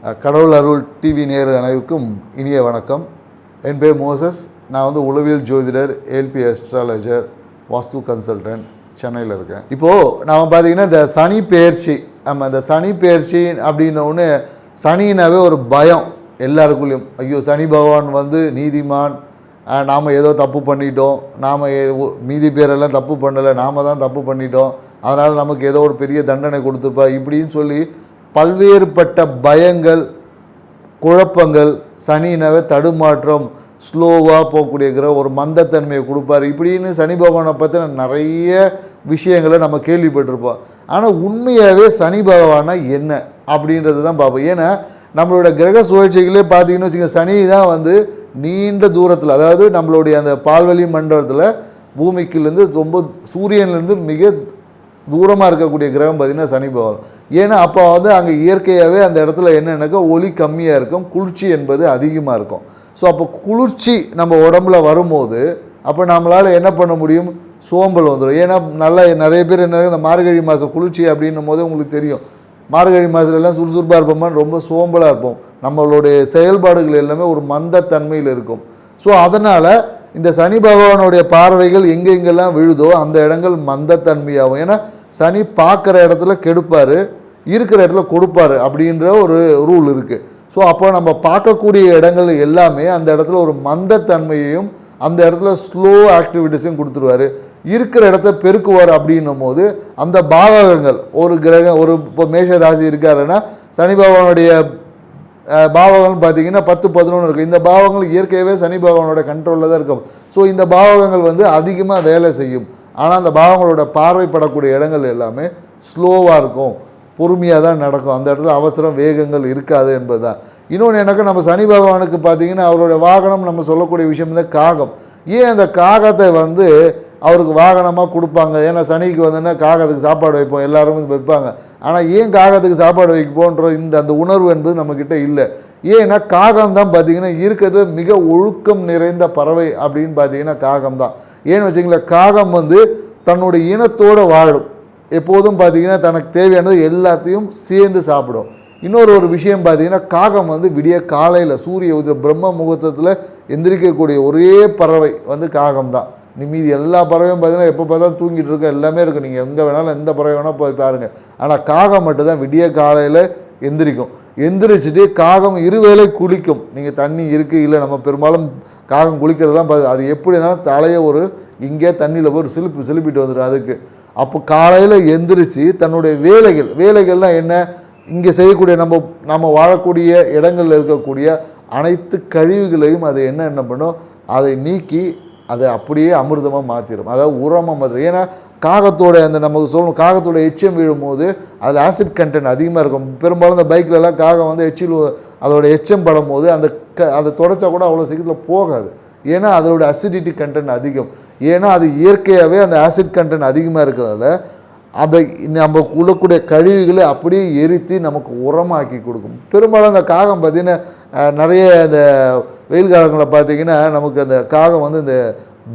கடவுள் அருள் டிவி நேயர்கள் அனைவருக்கும் இனிய வணக்கம். என் பேர் மோசஸ். நான் வந்து உளவியல் ஜோதிடர், ஏல்பி அஸ்ட்ராலஜர், வாஸ்து கன்சல்டன்ட், சென்னையில் இருக்கேன். இப்போது நாம் பார்த்திங்கன்னா இந்த சனி பெயர்ச்சி, நம்ம இந்த சனி பெயர்ச்சி அப்படின்னோடனே சனினாவே ஒரு பயம் எல்லாருக்குள்ளேயும். ஐயோ, சனி பகவான் வந்து நீதிமான், நாம் ஏதோ தப்பு பண்ணிட்டோம், நாம் மீதி பேரெல்லாம் தப்பு பண்ணலை, நாம் தான் தப்பு பண்ணிட்டோம், அதனால் நமக்கு ஏதோ ஒரு பெரிய தண்டனை கொடுத்துருப்பா இப்படின்னு சொல்லி பல்வேறுபட்ட பயங்கள், குழப்பங்கள், சனினாவே தடுமாற்றம், ஸ்லோவாக போகக்கூடிய ஒரு மந்தத்தன்மையை கொடுப்பார். இப்படின்னு சனி பகவானை பற்றின நிறைய விஷயங்களை நம்ம கேள்விப்பட்டிருப்போம். ஆனால் உண்மையாகவே சனி பகவானா என்ன அப்படின்றது தான் பார்ப்போம். ஏன்னா நம்மளோட கிரக சுழற்சிகளே பார்த்தீங்கன்னு வச்சுக்கோங்க, சனி தான் வந்து நீண்ட தூரத்தில், அதாவது நம்மளுடைய அந்த பால்வெளி மண்டலத்தில் பூமிக்குலேருந்து ரொம்ப சூரியன்லேருந்து மிக தூரமாக இருக்கக்கூடிய கிரகம் பார்த்திங்கன்னா சனி பகவான். ஏன்னா அப்போ வந்து அங்கே இயற்கையாகவே அந்த இடத்துல என்னென்னாக்கா ஒளி கம்மியாக இருக்கும், குளிர்ச்சி என்பது அதிகமாக இருக்கும். ஸோ அப்போ குளிர்ச்சி நம்ம உடம்புல வரும்போது அப்போ நம்மளால் என்ன பண்ண முடியும், சோம்பல் வந்துடும். ஏன்னா நிறைய பேர் என்ன, இந்த மார்கழி மாதம் குளிர்ச்சி அப்படின்னும் போது உங்களுக்கு தெரியும், மார்கழி மாதத்துலலாம் சுறுசுறுப்பாக இருப்போமா, ரொம்ப சோம்பலாக இருப்போம், நம்மளுடைய செயல்பாடுகள் எல்லாமே ஒரு மந்தத்தன்மையில் இருக்கும். ஸோ அதனால் இந்த சனி பகவானுடைய பார்வைகள் எங்கெங்கெல்லாம் விழுதோ அந்த இடங்கள் மந்தத்தன்மையாகும். ஏன்னா சனி பார்க்குற இடத்துல கெடுப்பார், இருக்கிற இடத்துல கொடுப்பார் அப்படின்ற ஒரு ரூல் இருக்குது. ஸோ அப்போ நம்ம பார்க்கக்கூடிய இடங்கள் எல்லாமே அந்த இடத்துல ஒரு மந்தத்தன்மையையும் அந்த இடத்துல ஸ்லோ ஆக்டிவிட்டிஸையும் கொடுத்துருவார். இருக்கிற இடத்த பெருக்குவார். அப்படின்னும் போது அந்த பாவகங்கள், ஒரு கிரகம், ஒரு இப்போ மேஷ ராசி இருக்காருன்னா சனி பகவானுடைய பாவகங்கள் பார்த்திங்கன்னா 10, 11 இருக்குது. இந்த பாவங்கள் இயற்கையாகவே சனி பகவானோட கண்ட்ரோலில் தான் இருக்கும். ஸோ இந்த பாவகங்கள் வந்து அதிகமாக வேலை செய்யும். ஆனால் அந்த பாவங்களோட பார்வைப்படக்கூடிய இடங்கள் எல்லாமே ஸ்லோவாக இருக்கும், பொறுமையாக தான் நடக்கும், அந்த இடத்துல அவசரம் வேகங்கள் இருக்காது என்பது தான். இன்னொன்று எனக்கு நம்ம சனி பகவானுக்கு பார்த்திங்கன்னா அவருடைய வாகனம் நம்ம சொல்லக்கூடிய விஷயம் தான் காகம். ஏன் அந்த காகத்தை வந்து அவருக்கு வாகனமாக கொடுப்பாங்க? ஏன்னா சனிக்கு வந்துன்னா காகத்துக்கு சாப்பாடு வைப்போம், எல்லாரும் வைப்பாங்க. ஆனால் ஏன் காகத்துக்கு சாப்பாடு வைப்போன்ற அந்த உணர்வு என்பது நம்மக்கிட்ட இல்லை. ஏன்னா காகம் தான் பார்த்திங்கன்னா இருக்கிறது மிக ஒழுக்கம் நிறைந்த பறவை அப்படின்னு பார்த்திங்கன்னா காகம் தான். ஏன்னு வச்சிங்களேன், காகம் வந்து தன்னுடைய இனத்தோடு வாழும். எப்போதும் பார்த்திங்கன்னா தனக்கு தேவையானது எல்லாத்தையும் சேர்ந்து சாப்பிடும். இன்னொரு விஷயம் பார்த்திங்கன்னா, காகம் வந்து விடிய காலையில் சூரிய உதய பிரம்ம முகூர்த்தத்தில் எந்திரிக்கக்கூடிய ஒரே பறவை வந்து காகம் தான். மீதி எல்லா பறவையும் பார்த்திங்கன்னா எப்போ பார்த்தாலும் தூங்கிட்டு இருக்க எல்லாமே இருக்குது. நீங்கள் எங்கே வேணாலும் எந்த பறவை வேணால் போய் பாருங்கள். ஆனால் காகம் மட்டும்தான் விடிய காலையில் எந்திரிக்கும். எந்திரிச்சிட்டு காகம் இருவேளை குளிக்கும். நீங்கள் தண்ணி இருக்குது இல்லை, நம்ம பெரும்பாலும் காகம் குளிக்கிறதுலாம் அது எப்படி இருந்தாலும் தலையை ஒரு இங்கே தண்ணியில் போய் ஒரு சிலுப்பிட்டு வந்துடும் அதுக்கு. அப்போ காலையில் எந்திரிச்சு தன்னுடைய வேலைகள்லாம் என்ன, இங்கே செய்யக்கூடிய நம்ம வாழக்கூடிய இடங்களில் இருக்கக்கூடிய அனைத்து கழிவுகளையும் அது என்ன பண்ணும், அதை நீக்கி அதை அப்படியே அமிர்தமாக மாற்றிடும், அதாவது உரமாக மாற்றிடும். ஏன்னா காகத்தோட அந்த நமக்கு சொல்லணும், காகத்தோட எச்சம் விழும்போது அதில் ஆசிட் கண்டென்ட் அதிகமாக இருக்கும். பெரும்பாலும் இந்த பைக்கிலலாம் காகம் வந்து அதோட எச்சம் படும் போது அதை தொடச்சா கூட அவ்வளோ சீக்கிரத்தில் போகாது. ஏன்னா அதோட அசிடிட்டி கண்டென்ட் அதிகம். ஏன்னா அது இயற்கையாகவே அந்த ஆசிட் கண்டென்ட் அதிகமாக இருக்கிறதால அதை நம்ம உள்ளக்கூடிய கழிவுகளை அப்படியே எரித்து நமக்கு உரமாக்கி கொடுக்கும். பெரும்பாலும் அந்த காகம் பார்த்திங்கன்னா நிறைய இந்த வெயில் காலங்களில் பார்த்திங்கன்னா நமக்கு அந்த காகம் வந்து இந்த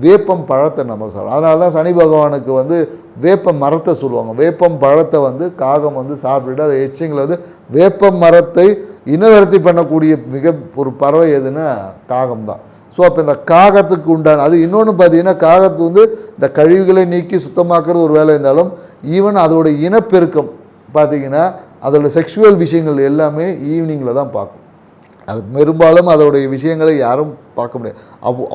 வேப்பம் பழத்தை நம்ம சாப்பிடும். அதனால தான் சனி பகவானுக்கு வந்து வேப்ப மரத்தை சொல்லுவாங்க. வேப்பம் பழத்தை வந்து காகம் வந்து சாப்பிட்டுட்டு அதை எச்சிங்களை வந்து வேப்ப மரத்தை இனவர்த்தி பண்ணக்கூடிய மிக ஒரு பறவை எதுன்னா காகம் தான். ஸோ அப்போ இந்த காகத்துக்கு உண்டான அது இன்னொன்று பார்த்திங்கன்னா, காகத்து வந்து இந்த கழிவுகளை நீக்கி சுத்தமாக்குறது ஒரு வேலை இருந்தாலும் ஈவன் அதோட இனப்பெருக்கம் பார்த்திங்கன்னா அதோட செக்ஷுவல் விஷயங்கள் எல்லாமே ஈவினிங்கில் தான் பார்க்கும். அது பெரும்பாலும் அதோடைய விஷயங்களை யாரும் பார்க்க முடியாது.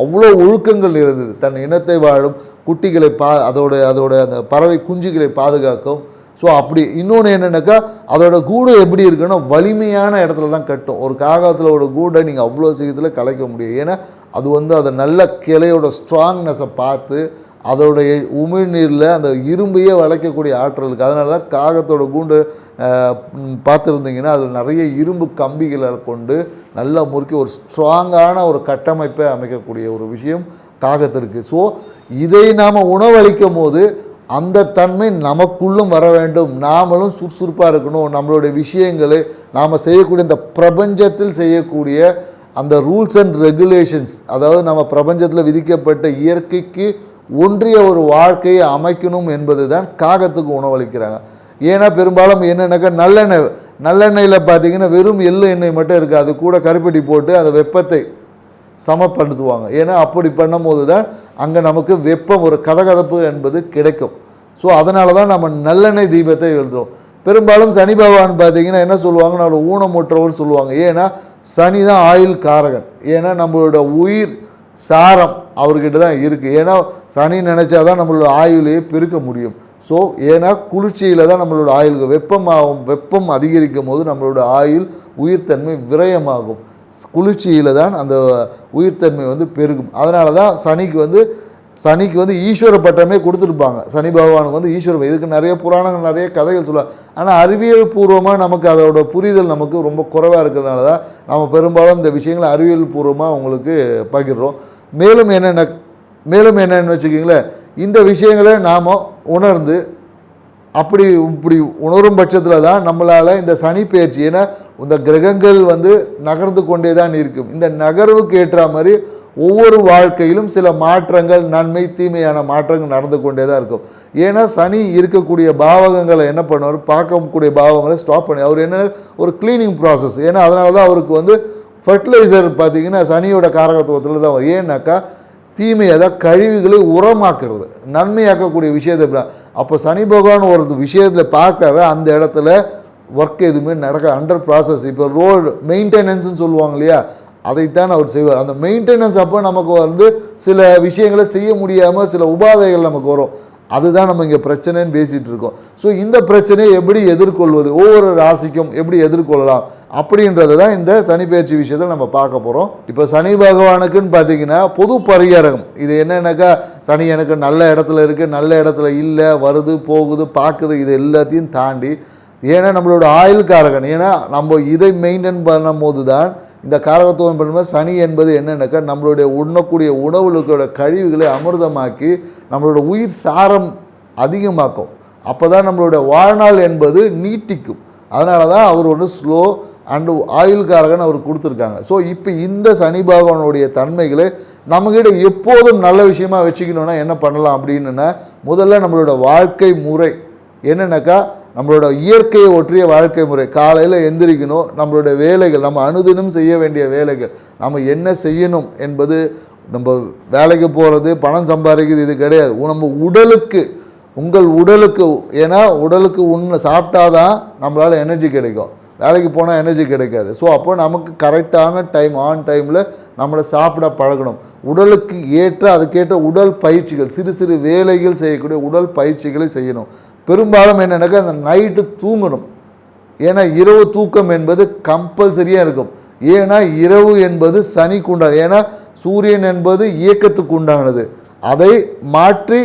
அவ்வளோ ஒழுக்கங்கள் இருந்தது. தன் இனத்தை வாழும் குட்டிகளை அதோட அந்த பறவை குஞ்சுகளை பாதுகாக்கும். ஸோ அப்படி இன்னொன்று என்னென்னாக்கா, அதோட கூடு எப்படி இருக்குன்னா வலிமையான இடத்துல தான் கட்டும். ஒரு காகத்தோட கூடை நீங்கள் அவ்வளோ சீக்கிரத்தில் கலைக்க முடியும். ஏன்னா அது வந்து அதை நல்ல கிளையோட ஸ்ட்ராங்னஸை பார்த்து அதோடைய உமிழ்நீரில் அந்த இரும்பையே வளைக்கக்கூடிய ஆற்றல் இருக்குது. அதனால தான் காகத்தோட கூண்டு பார்த்துருந்தீங்கன்னா அதில் நிறைய இரும்பு கம்பிகளை கொண்டு நல்லா முறுக்கி ஒரு ஸ்ட்ராங்கான ஒரு கட்டமைப்பை அமைக்கக்கூடிய ஒரு விஷயம் காகத்திற்கு. ஸோ இதை நாம் உணவளிக்கும் போது அந்த தன்மை நமக்குள்ளும் வர வேண்டும். நாமளும் சுறுசுறுப்பாக இருக்கணும். நம்மளுடைய விஷயங்களை நாம் செய்யக்கூடிய இந்த பிரபஞ்சத்தில் செய்யக்கூடிய அந்த ரூல்ஸ் அண்ட் ரெகுலேஷன்ஸ், அதாவது நம்ம பிரபஞ்சத்தில் விதிக்கப்பட்ட இயற்கைக்கு ஒன்றிய ஒரு வாழ்க்கையை அமைக்கணும் என்பது தான் காகத்துக்கு உணவளிக்கிறாங்க. ஏன்னா பெரும்பாலும் என்னென்னாக்கா நல்லெண்ணெய் நல்லெண்ணெயில் பார்த்தீங்கன்னா வெறும் எள்ளு எண்ணெய் மட்டும் இருக்குது, அது கூட கருப்பட்டி போட்டு அந்த வெப்பத்தை சமப்படுத்துவாங்க. ஏன்னா அப்படி பண்ணும்போது தான் அங்கே நமக்கு வெப்பம் ஒரு கதகதப்பு என்பது கிடைக்கும். ஸோ அதனால தான் நம்ம நல்லெண்ணெய் தீபத்தை எழுதுகிறோம். பெரும்பாலும் சனி பகவான் பார்த்தீங்கன்னா என்ன சொல்லுவாங்க, நம்மளோட ஊனமுற்றவர் சொல்லுவாங்க. ஏன்னா சனி தான் ஆயுள் காரகன். ஏன்னா நம்மளோட உயிர் சாரம் அவர்கிட்ட தான் இருக்குது. ஏன்னா சனி நினச்சா தான் நம்மளோட ஆயுளையே பெருக்க முடியும். ஸோ ஏன்னா குளிர்ச்சியில் தான் நம்மளோட ஆயுளுக்கு வெப்பம் அதிகரிக்கும் போது நம்மளோட ஆயுள் உயிர்த்தன்மை விரயமாகும். குளிர்ச்சியில் தான் அந்த உயிர்த்தன்மை வந்து பெருகும். அதனால தான் சனிக்கு வந்து ஈஸ்வர பட்டமே கொடுத்துருப்பாங்க. சனி பகவானுக்கு வந்து ஈஸ்வரம். இதுக்கு நிறைய புராணங்கள் நிறைய கதைகள் சொல்லுவாங்க. ஆனால் அறிவியல் பூர்வமாக நமக்கு அதோட புரிதல் நமக்கு ரொம்ப குறைவாக இருக்கிறதுனால தான் நம்ம பெரும்பாலும் இந்த விஷயங்களை அறிவியல் பூர்வமாக உங்களுக்கு பகிர்றோம். மேலும் என்னென்னு வச்சுக்கிங்களேன், இந்த விஷயங்களை நாம் உணர்ந்து இப்படி உணரும் பட்சத்தில் தான் நம்மளால் இந்த சனி பெயர்ச்சி, ஏன்னா இந்த கிரகங்கள் வந்து நகர்ந்து கொண்டே தான் இருக்கும். இந்த நகர்வுக்கு ஏற்ற மாதிரி ஒவ்வொரு வாழ்க்கையிலும் சில மாற்றங்கள், நன்மை தீமையான மாற்றங்கள் நடந்து கொண்டே தான் இருக்கும். ஏன்னா சனி இருக்கக்கூடிய பாவகங்களை என்ன பண்ணுவார், பார்க்கக்கூடிய பாவங்களை ஸ்டாப் பண்ணி அவர் என்ன ஒரு கிளீனிங் ப்ராசஸ். ஏன்னா அதனால தான் அவருக்கு வந்து ஃபர்டிலைசர் பார்த்திங்கன்னா சனியோட காரகத்துவத்தில் தான் வரும். ஏன்னாக்கா தீமை, அதாவது கழிவுகளை உரமாக்குறது, நன்மையாக்கக்கூடிய விஷயத்தை. அப்போ சனி பகவான் ஒரு விஷயத்தில் பார்க்குற அந்த இடத்துல ஒர்க் எதுவுமே நடக்க அண்டர் ப்ராசஸ். இப்போ ரோடு மெயின்டெனன்ஸ்னு சொல்லுவாங்க இல்லையா, அதைத்தான் அவர் செய்வார். அந்த மெயின்டெனன்ஸ் அப்போ நமக்கு வந்து சில விஷயங்களை செய்ய முடியாமல் சில உபாதைகள் நமக்கு வரும். அதுதான் நம்ம இங்கே பிரச்சனைன்னு பேசிகிட்டு இருக்கோம். ஸோ இந்த பிரச்சனையை எப்படி எதிர்கொள்வது, ஒவ்வொரு ராசிக்கும் எப்படி எதிர்கொள்ளலாம் அப்படின்றது தான் இந்த சனி பெயர்ச்சி விஷயத்தில் நம்ம பார்க்க போகிறோம். இப்போ சனி பகவானுக்குன்னு பார்த்தீங்கன்னா பொது பரிகாரம் இது என்னன்னாக்கா, சனி எனக்கு நல்ல இடத்துல இருக்குது, நல்ல இடத்துல இல்லை, வருது போகுது பார்க்குது, இது எல்லாத்தையும் தாண்டி, ஏன்னா நம்மளோட ஆயுள் காரகன். ஏன்னா நம்ம இதை மெயின்டைன் பண்ணும் போது தான் இந்த காரகத்துவம் பண்ணும்போது சனி என்பது என்னென்னாக்கா நம்மளுடைய உண்ணக்கூடிய உணவுகளோட கழிவுகளை அமிர்தமாக்கி நம்மளோட உயிர் சாரம் அதிகமாக்கும். அப்போ தான் நம்மளோட வாழ்நாள் என்பது நீட்டிக்கும். அதனால தான் அவர் ஒன்று ஸ்லோ அண்டு ஆயுள் காரகன் அவர் கொடுத்துருக்காங்க. ஸோ இப்போ இந்த சனி பகவானுடைய தன்மைகளை நம்மகிட்ட எப்போதும் நல்ல விஷயமா வச்சுக்கணுன்னா என்ன பண்ணலாம் அப்படின்னா, முதல்ல நம்மளோட வாழ்க்கை முறை என்னென்னாக்கா நம்மளோட இயற்கையை ஒற்றிய வாழ்க்கை முறை. காலையில் எந்திரிக்கணும், நம்மளோட வேலைகள், நம்ம அனுதினம் செய்ய வேண்டிய வேலைகள், நம்ம என்ன செய்யணும் என்பது, நம்ம வேலைக்கு போகிறது பணம் சம்பாதிக்கிறது இது கிடையாது. நம்ம உங்கள் உடலுக்கு, ஏன்னா உடலுக்கு சாப்பிட்டாதான் நம்மளால் எனர்ஜி கிடைக்கும், வேலைக்கு போனால் எனர்ஜி கிடைக்காது. ஸோ அப்போ நமக்கு கரெக்டான டைம், ஆன் டைமில் நம்மளை சாப்பிட பழகணும். உடலுக்கு ஏற்ற அதுக்கேற்ற உடல் பயிற்சிகள், சிறு சிறு வேலைகள் செய்யக்கூடிய உடல் பயிற்சிகளை செய்யணும். பெரும்பாலும் என்னென்னாக்கா அந்த நைட்டு தூங்கணும். ஏன்னா இரவு தூக்கம் என்பது கம்பல்சரியாக இருக்கும். ஏன்னா இரவு என்பது சனிக்கு உண்டானது. ஏன்னா சூரியன் என்பது இயக்கத்துக்கு உண்டானது. அதை மாற்றி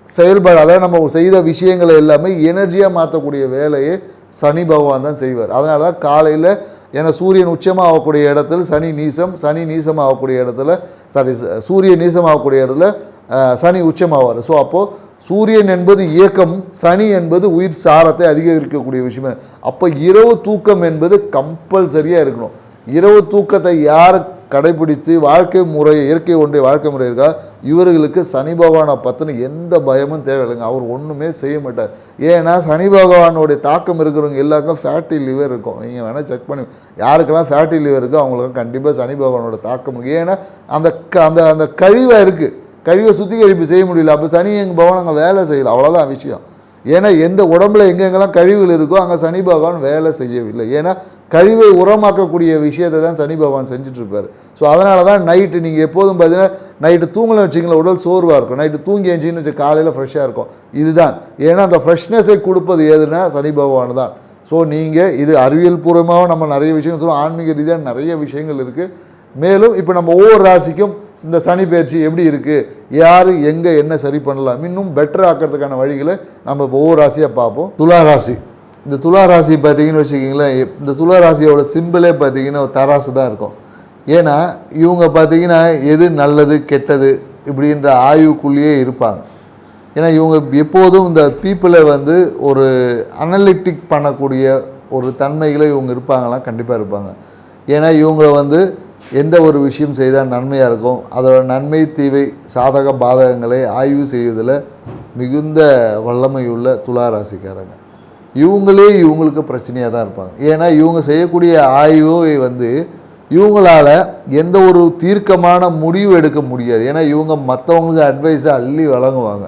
செயல்பாடு, அதாவது நம்ம செய்த விஷயங்களை எல்லாமே எனர்ஜியாக மாற்றக்கூடிய வேலையை சனி பகவான் தான் செய்வார். அதனால தான் காலையில், ஏன்னா சூரியன் உச்சமாக ஆகக்கூடிய இடத்துல சனி நீசம் ஆகக்கூடிய இடத்துல சூரியன் நீசம் ஆகக்கூடிய இடத்துல சனி உச்சமாவார். ஸோ அப்போது சூரியன் என்பது இயக்கம், சனி என்பது உயிர் சாரத்தை அதிகரிக்கக்கூடிய விஷயம். அப்போ இரவு தூக்கம் என்பது கம்பல்சரியாக இருக்கணும். இரவு தூக்கத்தை யார் கடைபிடித்து வாழ்க்கை முறை, இயற்கை ஒன்றிய வாழ்க்கை முறை இருக்கா, இவர்களுக்கு சனி பகவானை பற்றின எந்த பயமும் தேவையில்லைங்க. அவர் ஒன்றுமே செய்ய மாட்டார். ஏன்னா சனி பகவானுடைய தாக்கம் இருக்கிறவங்க எல்லாருக்கும் ஃபேட்டி லிவர் இருக்கும். நீங்கள் வேணால் செக் பண்ணி, யாருக்கெல்லாம் ஃபேட்டி லிவர் இருக்கோ அவங்களுக்கு கண்டிப்பாக சனி பகவானோட தாக்கம் இருக்குது. ஏன்னா அந்த கழிவாக இருக்குது, கழிவை சுத்திகரிப்பு செய்ய முடியல. அப்போ சனி எங்கள் பகவான் அங்கே வேலை செய்யலை, அவ்வளோதான் விஷயம். ஏன்னா எந்த உடம்புல எங்கெங்கெல்லாம் கழிவுகள் இருக்கோ அங்கே சனி பகவான் வேலை செய்யவில்லை. ஏன்னா கழிவை உரமாக்கக்கூடிய விஷயத்தை தான் சனி பகவான் செஞ்சுட்ருப்பார். ஸோ அதனால தான் நைட்டு நீங்கள் எப்போதும் பார்த்தீங்கன்னா நைட்டு தூங்கலாம் வச்சிங்களேன், உடல் சோர்வாக இருக்கும். நைட்டு தூங்கி எழுச்சின்னு வச்சு காலையில் ஃப்ரெஷ்ஷாக இருக்கும். இதுதான், ஏன்னா அந்த ஃப்ரெஷ்னஸை கொடுப்பது எதுனா சனி பகவான் தான். ஸோ நீங்கள் இது அறிவியல் பூர்வமாக நம்ம நிறைய விஷயங்கள் சொல்லுவோம், ஆன்மீக ரீதியாக நிறைய விஷயங்கள் இருக்குது. மேலும் இப்போ நம்ம ஒவ்வொரு ராசிக்கும் இந்த சனி பயிற்சி எப்படி இருக்குது, யார் எங்கே என்ன சரி பண்ணலாம், இன்னும் பெட்டர் ஆக்கிறதுக்கான வழிகளை நம்ம இப்போ ஒவ்வொரு ராசியாக பார்ப்போம். துலா ராசி, இந்த துலா ராசி பார்த்தீங்கன்னு வச்சுக்கிங்களேன், இந்த துலா ராசியோட சிம்பிளே பார்த்தீங்கன்னா ஒரு தராசு தான் இருக்கும். ஏன்னா இவங்க பார்த்தீங்கன்னா எது நல்லது கெட்டது இப்படின்ற ஆய்வுக்குள்ளேயே இருப்பாங்க. ஏன்னா இவங்க எப்போதும் இந்த பீப்புளை வந்து ஒரு அனலிட்டிக் பண்ணக்கூடிய ஒரு தன்மைகளை இவங்க இருப்பாங்களாம், கண்டிப்பாக இருப்பாங்க. ஏன்னா இவங்களை வந்து எந்த ஒரு விஷயம் செய்தால் நன்மையாக இருக்கும், அதோட நன்மை தீவை சாதக பாதகங்களை ஆய்வு செய்வதில் மிகுந்த வல்லமையுள்ள துலா ராசிக்காரங்க. இவங்களே இவங்களுக்கு பிரச்சனையாக தான் இருப்பாங்க. ஏன்னா இவங்க செய்யக்கூடிய ஆய்வை வந்து இவங்களால் எந்த ஒரு தீர்க்கமான முடிவு எடுக்க முடியாது. ஏன்னா இவங்க மற்றவங்களுக்கு அட்வைஸை அள்ளி வழங்குவாங்க.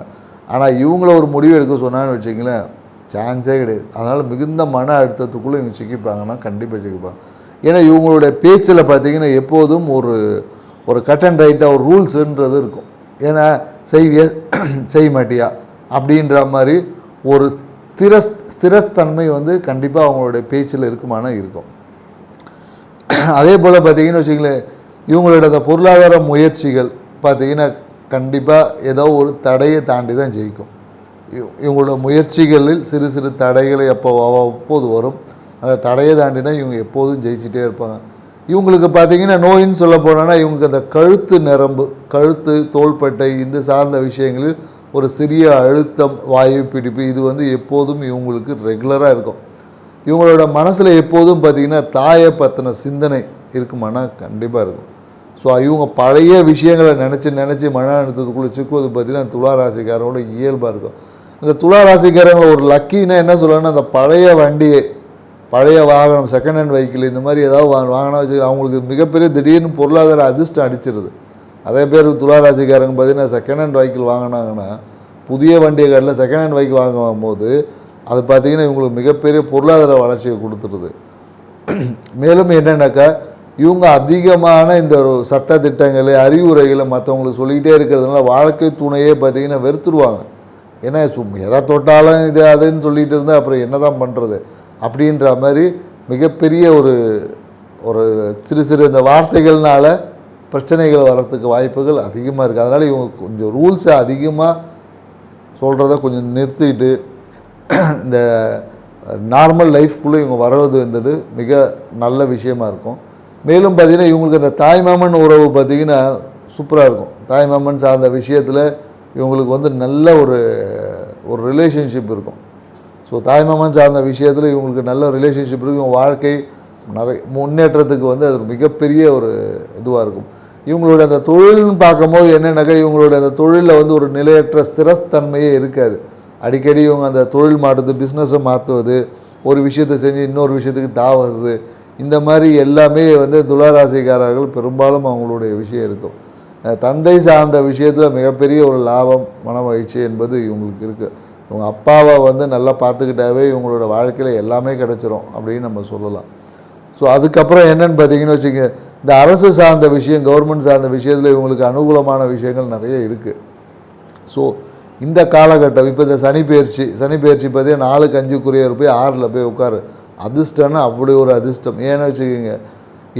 ஆனால் இவங்கள ஒரு முடிவு எடுக்க சொன்னான்னு வச்சிங்களேன், சான்ஸே கிடையாது. அதனால் மிகுந்த மன அழுத்தத்துக்குள்ளே இவங்க சிக்கிப்பாங்கன்னா கண்டிப்பாக சிக்கிப்பாங்க. ஏன்னா இவங்களுடைய பேச்சில் பார்த்திங்கன்னா எப்போதும் ஒரு கட் அண்ட் ரைட்டாக ஒரு ரூல்ஸுன்றது இருக்கும். ஏன்னா செய்ய மாட்டியா அப்படின்ற மாதிரி ஒரு ஸ்திரத்தன்மை வந்து கண்டிப்பாக அவங்களுடைய பேச்சில் இருக்குமானா இருக்கும். அதே போல் பார்த்திங்கன்னு வச்சிங்களேன், இவங்களோட அந்த பொருளாதார முயற்சிகள் பார்த்திங்கன்னா கண்டிப்பாக ஏதோ ஒரு தடையை தாண்டி தான் ஜெயிக்கும். இவங்களோட முயற்சிகளில் சிறு சிறு தடைகளை அப்போது வரும். அந்த தடையை தாண்டினா இவங்க எப்போதும் ஜெயிச்சிட்டே இருப்பாங்க. இவங்களுக்கு பார்த்திங்கன்னா நோயின்னு சொல்ல போனோன்னா இவங்களுக்கு அந்த கழுத்து நரம்பு, கழுத்து, தோள்பட்டை இந்த சார்ந்த விஷயங்களில் ஒரு சிறிய அழுத்தம், வாயு பிடிப்பு இது வந்து எப்போதும் இவங்களுக்கு ரெகுலராக இருக்கும். இவங்களோட மனசில் எப்போதும் பார்த்திங்கன்னா தாயை பற்றின சிந்தனை இருக்குமானா கண்டிப்பாக இருக்கும். ஸோ இவங்க பழைய விஷயங்களை நினச்சி மன அழுத்தத்துக்குள்ளே சிக்குவது பார்த்திங்கன்னா துளாராசிக்காரங்களோட இயல்பாக இருக்கும். இந்த துளாராசிக்காரங்களை ஒரு லக்கின்னா என்ன சொல்லணும்னா, அந்த பழைய வண்டியை, பழைய வாகனம், செகண்ட் ஹேண்ட் வெஹிக்கிள் இந்த மாதிரி ஏதாவது வாங்கினா வச்சு அவங்களுக்கு மிகப்பெரிய திடீர்னு பொருளாதார அதிர்ஷ்டம் அடிச்சிருது. நிறைய பேர் துளாராசிக்காரங்க பார்த்திங்கன்னா செகண்ட் ஹேண்ட் வெஹிக்கிள் வாங்கினாங்கன்னா, புதிய வண்டியை காட்டில் செகண்ட் ஹேண்ட் வெஹிக்கிள் வாங்கும்போது அது பார்த்திங்கன்னா இவங்களுக்கு மிகப்பெரிய பொருளாதார வளர்ச்சியை கொடுத்துருது. மேலும் என்னென்னாக்கா இவங்க அதிகமான இந்த ஒரு சட்டத்திட்டங்களை, அறிவுரைகளை மற்றவங்களுக்கு சொல்லிக்கிட்டே இருக்கிறதுனால வாழ்க்கை துணையே பார்த்திங்கன்னா வெறுத்துருவாங்க. ஏன்னா எதை தொட்டாலும் இது அதுன்னு சொல்லிகிட்டு இருந்தால் அப்புறம் என்ன தான் பண்ணுறது அப்படின்ற மாதிரி மிகப்பெரிய ஒரு சிறு இந்த வார்த்தைகள்னால பிரச்சனைகள் வர்றதுக்கு வாய்ப்புகள் அதிகமாக இருக்குது. அதனால் இவங்க கொஞ்சம் ரூல்ஸை அதிகமாக சொல்கிறத கொஞ்சம் நிறுத்திட்டு இந்த நார்மல் லைஃப்குள்ளே இவங்க வர்றதுன்றது மிக நல்ல விஷயமா இருக்கும். மேலும் பார்த்திங்கன்னா இவங்களுக்கு அந்த தாய்மாமன் உறவு பார்த்திங்கன்னா சூப்பராக இருக்கும். தாய்மாமன் சார்ந்த விஷயத்தில் இவங்களுக்கு வந்து நல்ல ஒரு ரிலேஷன்ஷிப் இருக்கும். ஸோ தாய்மாமன் சார்ந்த விஷயத்தில் இவங்களுக்கு நல்ல ரிலேஷன்ஷிப் இருக்கும். இவங்க வாழ்க்கை நிறைய முன்னேற்றத்துக்கு வந்து அது மிகப்பெரிய ஒரு இதுவாக இருக்கும். இவங்களோட அந்த தொழில்னு பார்க்கும்போது என்னென்னாக்கா இவங்களோட அந்த தொழிலில் வந்து ஒரு நிலையற்ற ஸ்திரத்தன்மையே இருக்காது. அடிக்கடி இவங்க அந்த தொழில் மாற்றுறது, பிஸ்னஸை மாற்றுவது, ஒரு விஷயத்தை செஞ்சு இன்னொரு விஷயத்துக்கு தாவுறது, இந்த மாதிரி எல்லாமே வந்து துளாராசிக்காரர்கள் பெரும்பாலும் அவங்களுடைய விஷயம் இருக்கும். தந்தை சார்ந்த விஷயத்தில் மிகப்பெரிய ஒரு லாபம், மன மகிழ்ச்சி என்பது இவங்களுக்கு இருக்குது. இவங்க அப்பாவை வந்து நல்லா பார்த்துக்கிட்டாவே இவங்களோட வாழ்க்கையில் எல்லாமே கிடச்சிரும் அப்படின்னு நம்ம சொல்லலாம். ஸோ அதுக்கப்புறம் என்னென்னு பார்த்தீங்கன்னு வச்சுக்கோங்க, இந்த அரசு சார்ந்த விஷயம், கவர்மெண்ட் சார்ந்த விஷயத்தில் இவங்களுக்கு அனுகூலமான விஷயங்கள் நிறைய இருக்குது. ஸோ இந்த காலகட்டம் இப்போ இந்த சனி பயிற்சி பார்த்தீங்கன்னா 4க்கு 5 போய் 6ல் போய் உட்காரு. அதிர்ஷ்டம்னா அப்படி ஒரு அதிர்ஷ்டம். ஏன்னு வச்சுக்கோங்க,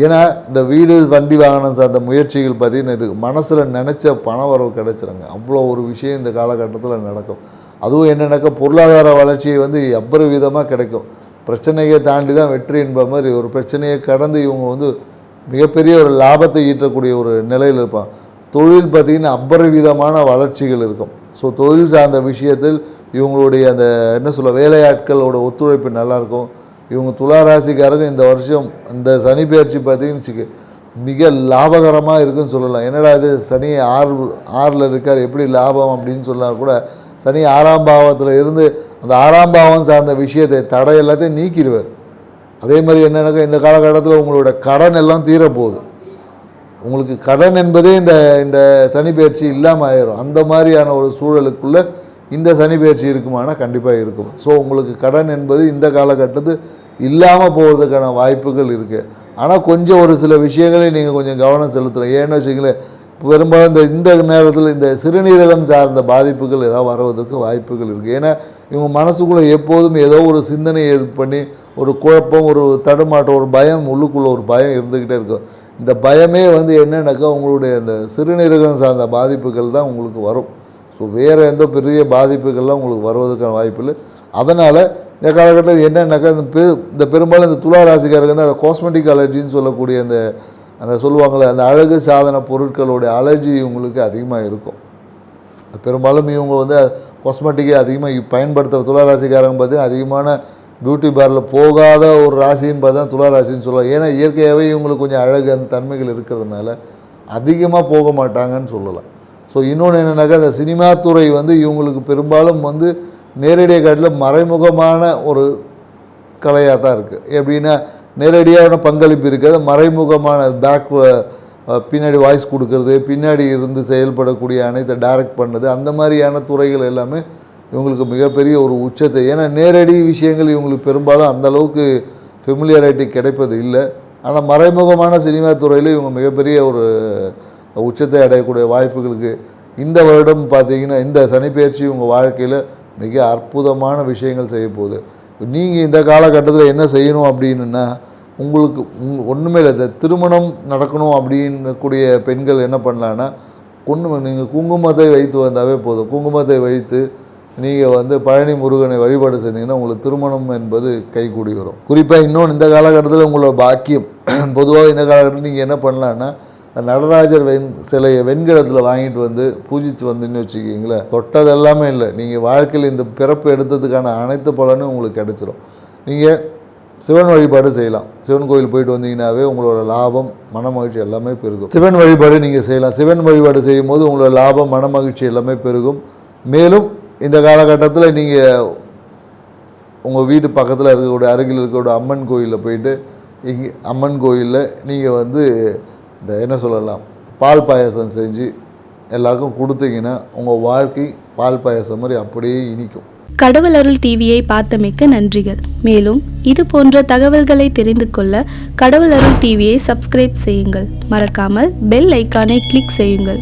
ஏன்னா இந்த வீடு வண்டி வாகனம் சார்ந்த முயற்சிகள் பார்த்திங்கன்னா இருக்குது. மனசில் நினச்ச பண வரவு கிடச்சிருங்க. அவ்வளோ ஒரு விஷயம் இந்த காலகட்டத்தில் நடக்கும். அதுவும் என்னென்னாக்கா பொருளாதார வளர்ச்சியை வந்து அபரிவிதமாக கிடைக்கும். பிரச்சனையை தாண்டி தான் வெற்றி என்ப மாதிரி ஒரு பிரச்சனையை கடந்து இவங்க வந்து மிகப்பெரிய ஒரு லாபத்தை ஈட்டக்கூடிய ஒரு நிலையில் இருப்பாங்க. தொழில் பார்த்திங்கன்னா அபரிவிதமான வளர்ச்சிகள் இருக்கும். ஸோ தொழில் சார்ந்த விஷயத்தில் இவங்களுடைய அந்த என்ன சொல்ல வேலையாட்களோட ஒத்துழைப்பு நல்லாயிருக்கும். இவங்க துளாராசிக்காரங்க இந்த வருஷம் இந்த சனி பயிற்சி பார்த்திங்கன்னு மிக லாபகரமாக இருக்குன்னு சொல்லலாம். என்னடா இது சனி 6ல் இருக்கார், எப்படி லாபம் அப்படின்னு சொன்னால் கூட சனி 6ஆம் பாவத்தில் இருந்து அந்த 6ஆம் பாவம் சார்ந்த விஷயத்தை தடை எல்லாத்தையும் நீக்கிடுவார். அதே மாதிரி என்னென்னாக்கா இந்த காலகட்டத்தில் உங்களோட கடன் எல்லாம் தீரப்போகுது. உங்களுக்கு கடன் என்பதே இந்த சனி பயிற்சி இல்லாமல் ஆயிரும். அந்த மாதிரியான ஒரு சூழலுக்குள்ளே இந்த சனி பயிற்சி இருக்குமானா கண்டிப்பாக இருக்கும். ஸோ உங்களுக்கு கடன் என்பது இந்த காலகட்டத்தில் இல்லாமல் போகிறதுக்கான வாய்ப்புகள் இருக்குது. ஆனால் கொஞ்சம் ஒரு சில விஷயங்களை நீங்கள் கொஞ்சம் கவனம் செலுத்தலாம். ஏன்னு வச்சுங்களேன், பெரும்பாலும் இந்த நேரத்தில் இந்த சிறுநீரகம் சார்ந்த பாதிப்புகள் ஏதாவது வருவதற்கு வாய்ப்புகள் இருக்குது. ஏன்னா இவங்க மனசுக்குள்ளே எப்போதும் ஏதோ ஒரு சிந்தனையை இது பண்ணி ஒரு குழப்பம், ஒரு தடுமாற்றம், ஒரு பயம், உள்ளுக்குள்ளே ஒரு பயம் இருந்துக்கிட்டே இருக்கும். இந்த பயமே வந்து என்னென்னாக்கா உங்களுடைய அந்த சிறுநீரகம் சார்ந்த பாதிப்புகள் தான் உங்களுக்கு வரும். ஸோ வேறு எந்த பெரிய பாதிப்புகள்லாம் உங்களுக்கு வருவதற்கான வாய்ப்பு இல்லை. அதனால் இந்த காலகட்டத்தில் என்னென்னாக்கா இந்த பெரும்பாலும் இந்த துளாராசிக்காரங்க வந்து அந்த காஸ்மெட்டிக் அலர்ஜின்னு சொல்லக்கூடிய அந்த சொல்லுவாங்களே அந்த அழகு சாதன பொருட்களுடைய அலர்ஜி இவங்களுக்கு அதிகமாக இருக்கும். பெரும்பாலும் இவங்க வந்து காஸ்மெட்டிக்கை அதிகமாக பயன்படுத்த துளாராசிக்காரங்க பார்த்தீங்கன்னா அதிகமான பியூட்டி பார்லர் போகாத ஒரு ராசின்னு பார்த்தா துளாராசின்னு சொல்லலாம். ஏன்னா இயற்கையாகவே இவங்களுக்கு கொஞ்சம் அழகு அந்த தன்மைகள் இருக்கிறதுனால அதிகமாக போக மாட்டாங்கன்னு சொல்லலாம். ஸோ இன்னொன்று என்னென்னாக்கா அந்த சினிமா துறை வந்து இவங்களுக்கு பெரும்பாலும் வந்து நேரடியாக காட்டிலும் மறைமுகமான ஒரு கலையாக தான் இருக்குது. எப்படின்னா நேரடியான பங்களிப்பு இருக்காது, மறைமுகமான பின்னாடி வாய்ஸ் கொடுக்கறது, பின்னாடி இருந்து செயல்படக்கூடிய அனைத்தை டைரக்ட் பண்ணுறது, அந்த மாதிரியான துறைகள் எல்லாமே இவங்களுக்கு மிகப்பெரிய ஒரு உச்சத்தை. ஏன்னா நேரடி விஷயங்கள் இவங்களுக்கு பெரும்பாலும் அந்தளவுக்கு ஃபெமிலியாரிட்டி கிடைப்பது இல்லை. ஆனால் மறைமுகமான சினிமா துறையில் இவங்க மிகப்பெரிய ஒரு உச்சத்தை அடையக்கூடிய வாய்ப்புகளுக்கு இந்த வருடம் பார்த்திங்கன்னா இந்த சனிப்பெயர்ச்சி உங்கள் வாழ்க்கையில் மிக அற்புதமான விஷயங்கள் செய்ய போகுது. நீங்கள் இந்த காலகட்டத்தில் என்ன செய்யணும் அப்படின்னா, உங்களுக்கு ஒன்றுமே இல்லை, இந்த திருமணம் நடக்கணும் அப்படின்னக்கூடிய பெண்கள் என்ன பண்ணலான்னா, நீங்கள் குங்குமத்தை வைத்து வந்தாவே போதும். குங்குமத்தை வைத்து நீங்கள் பழனி முருகனை வழிபாடு செஞ்சீங்கன்னா உங்களுக்கு திருமணம் என்பது கைகூடி வரும். குறிப்பாக இன்னொன்று, இந்த காலகட்டத்தில் உங்களோட பாக்கியம் பொதுவாக இந்த காலகட்டத்தில் நீங்கள் என்ன பண்ணலான்னா, நடராஜர் சிலையை வெண்கலத்தில் வாங்கிட்டு பூஜித்து வந்துன்னு வச்சுக்கிங்களேன், தொட்டது எல்லாமே இல்லை, நீங்கள் வாழ்க்கையில் இந்த பிறப்பு எடுத்ததுக்கான அனைத்து பலனும் உங்களுக்கு கிடச்சிரும். நீங்கள் சிவன் வழிபாடு செய்யலாம். சிவன் கோயில் போயிட்டு வந்தீங்கன்னாவே உங்களோட லாபம் மன மகிழ்ச்சி எல்லாமே பெருகும். சிவன் வழிபாடு நீங்கள் செய்யலாம். சிவன் வழிபாடு செய்யும் போது உங்களோட லாபம் மன மகிழ்ச்சி எல்லாமே பெருகும். மேலும் இந்த காலகட்டத்தில் நீங்கள் உங்கள் வீட்டு பக்கத்தில் இருக்கக்கூடிய அருகில் இருக்கக்கூடிய அம்மன் கோயிலில் போயிட்டு அம்மன் கோயிலில் நீங்கள் இந்த என்ன சொல்லலாம், பால் பாயசம் செஞ்சு எல்லாருக்கும் கொடுத்தீங்கன்னா உங்கள் வாழ்க்கை பால் பாயசம் மாதிரி அப்படியே இனிக்கும். கடவுள் அருள் டிவியை பார்த்தமைக்க நன்றிகள். மேலும் இது போன்ற தகவல்களை தெரிந்து கொள்ள கடவுள் அருள் டிவியை சப்ஸ்கிரைப் செய்யுங்கள். மறக்காமல் பெல் ஐக்கானை கிளிக் செய்யுங்கள்.